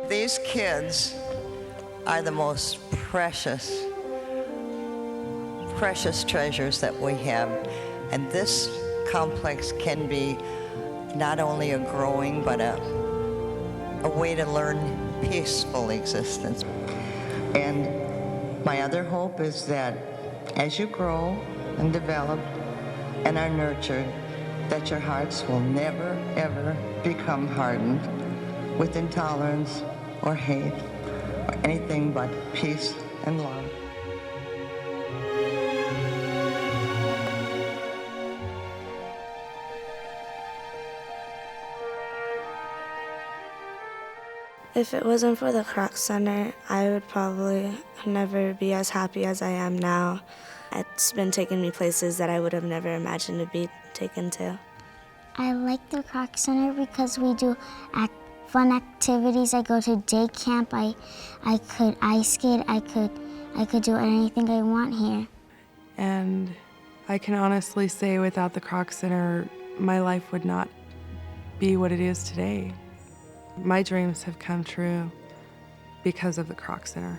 These kids are the most precious treasures that we have. And this complex can be not only a growing, but a way to learn peaceful existence. And my other hope is that as you grow and develop and are nurtured, that your hearts will never, ever become hardened with intolerance or hate or anything but peace and love. If it wasn't for the Kroc Center, I would probably never be as happy as I am now. It's been taking me places that I would have never imagined to be taken to. I like the Kroc Center because we do fun activities. I go to day camp. I could ice skate. I could do anything I want here. And I can honestly say without the Kroc Center, my life would not be what it is today. My dreams have come true because of the Kroc Center.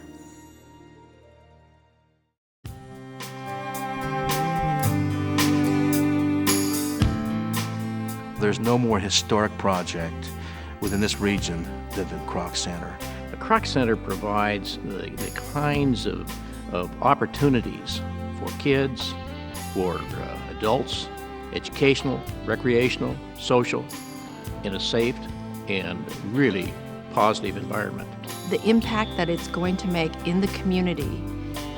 There's no more historic project within this region than the Kroc Center. The Kroc Center provides the kinds of opportunities for kids, for adults, educational, recreational, social, in a safe and really positive environment. The impact that it's going to make in the community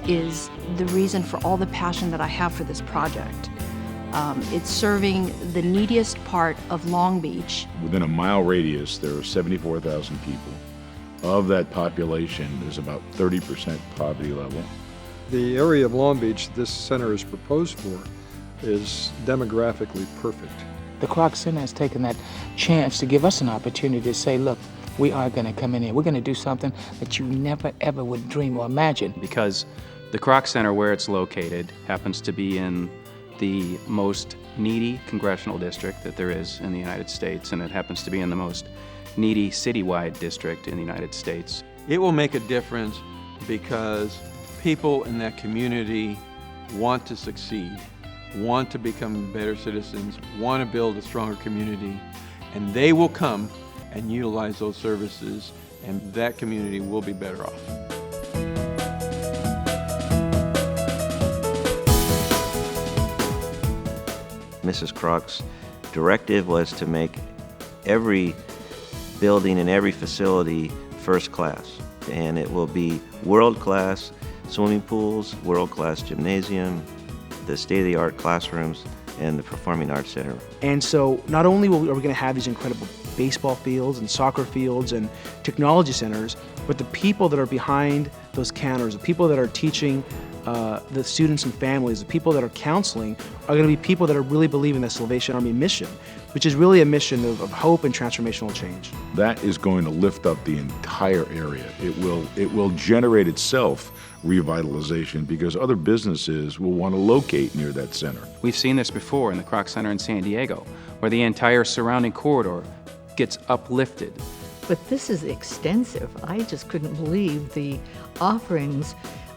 is the reason for all the passion that I have for this project. It's serving the neediest part of Long Beach. Within a mile radius, there are 74,000 people. Of that population, there's about 30% poverty level. The area of Long Beach this center is proposed for is demographically perfect. The Kroc Center has taken that chance to give us an opportunity to say, look, we are going to come in here. We're going to do something that you never, ever would dream or imagine. Because the Kroc Center, where it's located, happens to be in the most needy congressional district that there is in the United States, and it happens to be in the most needy citywide district in the United States. It will make a difference because people in that community want to succeed, want to become better citizens, want to build a stronger community, and they will come and utilize those services, and that community will be better off. Mrs. Kroc's directive was to make every building and every facility first class, and it will be world-class swimming pools, world-class gymnasium, the state-of-the-art classrooms, and the Performing Arts Center. And so not only are we going to have these incredible baseball fields and soccer fields and technology centers, but the people that are behind those counters, the people that are teaching the students and families, the people that are counseling, are going to be people that are really believing the Salvation Army mission, which is really a mission of hope and transformational change. That is going to lift up the entire area. It will generate itself revitalization because other businesses will want to locate near that center. We've seen this before in the Kroc Center in San Diego, where the entire surrounding corridor gets uplifted. But this is extensive. I just couldn't believe the offerings.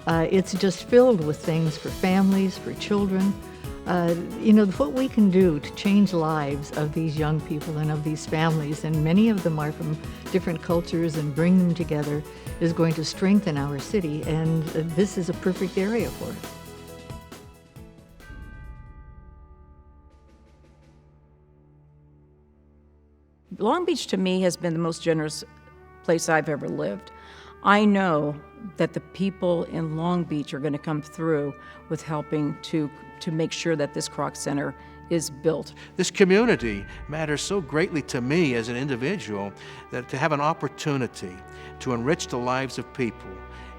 It's just filled with things for families, for children. What we can do to change lives of these young people and of these families, and many of them are from different cultures, and bring them together is going to strengthen our city, and this is a perfect area for it. Long Beach to me has been the most generous place I've ever lived. I know that the people in Long Beach are going to come through with helping to make sure that this Kroc Center is built. This community matters so greatly to me as an individual that to have an opportunity to enrich the lives of people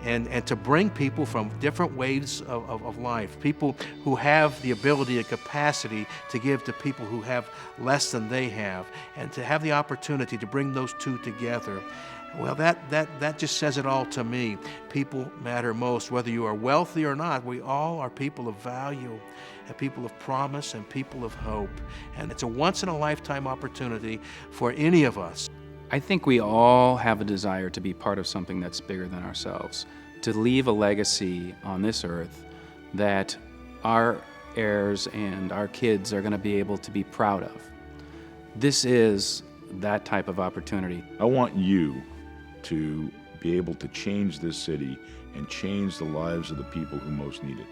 and to bring people from different ways of life, people who have the ability and capacity to give to people who have less than they have, and to have the opportunity to bring those two together. Well, that just says it all to me. People matter most. Whether you are wealthy or not, we all are people of value, and people of promise, and people of hope. And it's a once-in-a-lifetime opportunity for any of us. I think we all have a desire to be part of something that's bigger than ourselves, to leave a legacy on this earth that our heirs and our kids are going to be able to be proud of. This is that type of opportunity. I want you to be able to change this city and change the lives of the people who most need it.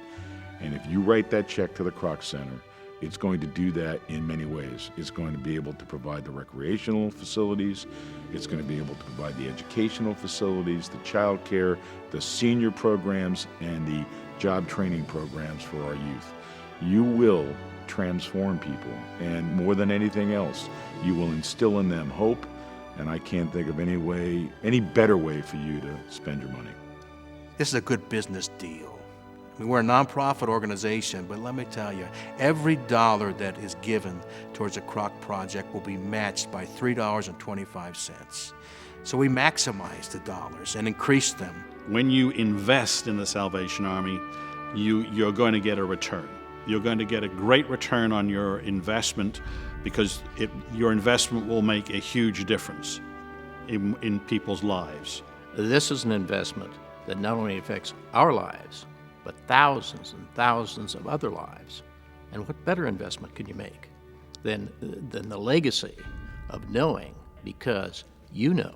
And if you write that check to the Kroc Center, it's going to do that in many ways. It's going to be able to provide the recreational facilities. It's going to be able to provide the educational facilities, the child care, the senior programs, and the job training programs for our youth. You will transform people, and more than anything else, you will instill in them hope, and I can't think of any better way for you to spend your money. This is a good business deal. I mean, we're a nonprofit organization, but let me tell you, every dollar that is given towards a Kroc project will be matched by $3.25. So we maximize the dollars and increase them. When you invest in the Salvation Army, you're going to get a return. You're going to get a great return on your investment because your investment will make a huge difference in people's lives. This is an investment that not only affects our lives, but thousands and thousands of other lives. And what better investment can you make than the legacy of knowing, because you know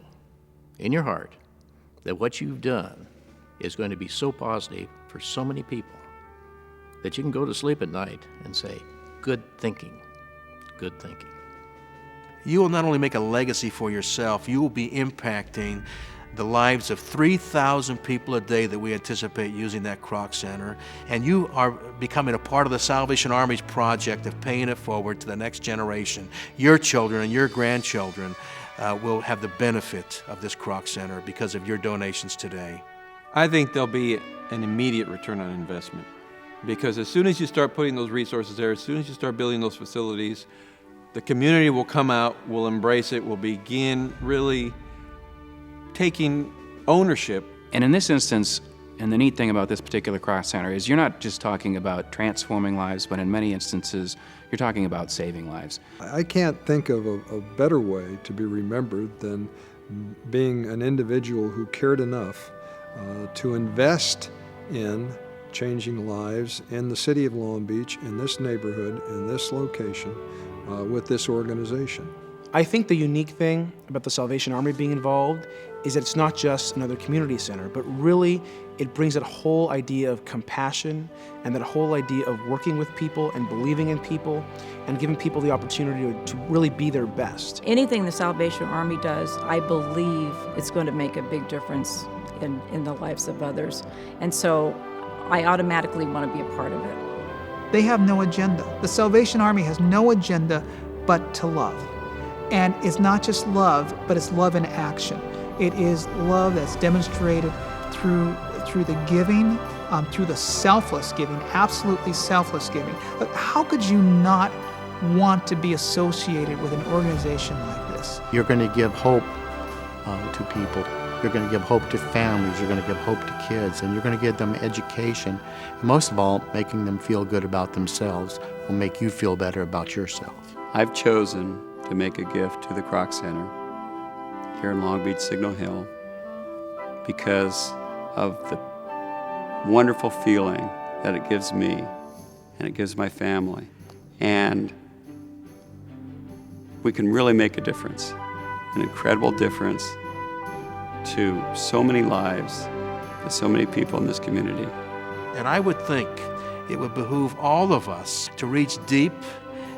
in your heart that what you've done is going to be so positive for so many people that you can go to sleep at night and say, good thinking, good thinking. You will not only make a legacy for yourself, you will be impacting the lives of 3,000 people a day that we anticipate using that Kroc Center, and you are becoming a part of the Salvation Army's project of paying it forward to the next generation. Your children and your grandchildren will have the benefit of this Kroc Center because of your donations today. I think there'll be an immediate return on investment, because as soon as you start putting those resources there, as soon as you start building those facilities, the community will come out, will embrace it, will begin really taking ownership. And in this instance, and the neat thing about this particular Kroc Center is you're not just talking about transforming lives, but in many instances, you're talking about saving lives. I can't think of a better way to be remembered than being an individual who cared enough to invest in changing lives in the city of Long Beach, in this neighborhood, in this location, with this organization. I think the unique thing about the Salvation Army being involved is that it's not just another community center, but really it brings that whole idea of compassion and that whole idea of working with people and believing in people and giving people the opportunity to really be their best. Anything the Salvation Army does, I believe it's going to make a big difference in the lives of others. And so I automatically want to be a part of it. They have no agenda. The Salvation Army has no agenda but to love. And it's not just love, but it's love in action. It is love that's demonstrated through the giving, through the selfless giving, absolutely selfless giving. How could you not want to be associated with an organization like this? You're going to give hope to people. You're going to give hope to families. You're going to give hope to kids. And you're going to give them education. And most of all, making them feel good about themselves will make you feel better about yourself. I've chosen to make a gift to the Kroc Center here in Long Beach, Signal Hill, because of the wonderful feeling that it gives me and it gives my family. And we can really make a difference, an incredible difference to so many lives, to so many people in this community. And I would think it would behoove all of us to reach deep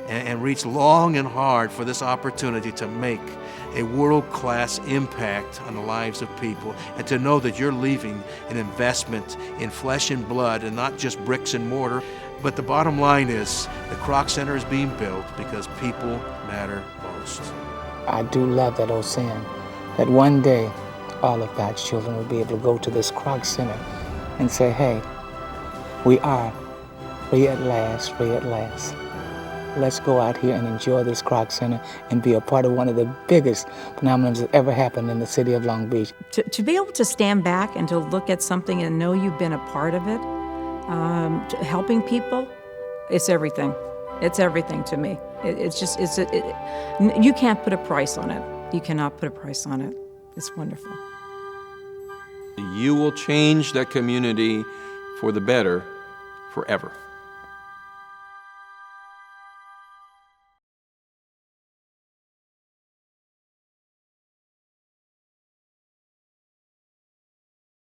and reach long and hard for this opportunity to make a world-class impact on the lives of people, and to know that you're leaving an investment in flesh and blood and not just bricks and mortar. But the bottom line is the Kroc Center is being built because people matter most. I do love that old saying, that one day all of God's children will be able to go to this Kroc Center and say, hey, we are free at last, free at last. Let's go out here and enjoy this Kroc Center and be a part of one of the biggest phenomena that's ever happened in the city of Long Beach. To be able to stand back and to look at something and know you've been a part of it, helping people, it's everything. It's everything to me. You can't put a price on it. You cannot put a price on it. It's wonderful. You will change that community for the better forever.